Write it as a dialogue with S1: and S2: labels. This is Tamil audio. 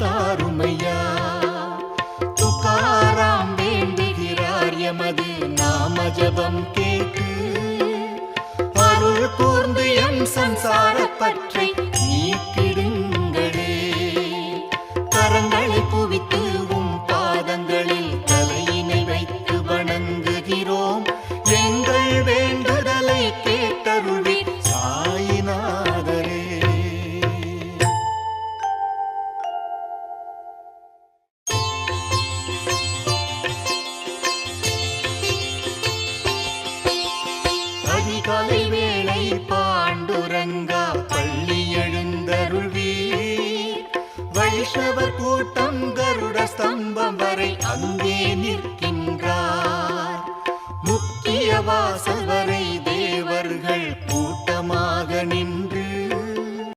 S1: தாருமையா. துகாராம் வேண்டுகிறார் எமது நாம ஜபம் கேட்டு, அருள் கூர்ந்து எம் சம்சார பற்றை நீக்கிடுங்களே. கரங்களை குவித்து உம் பாதங்களில் தலையினை வைத்து வணங்குகிறோம். எங்கள் வேண்டுதலை கேட்டருள்வீர் சாயிநாதரே. அதிகாலை வேளை பாண்டுரங்கா பள்ளி எழுந்தருள்வீர். வைஷ்ணவர் கூட்டம் கருட ஸ்தம்பம் வரை அங்கே நிற்கின்றார். முக்கிய வாசல்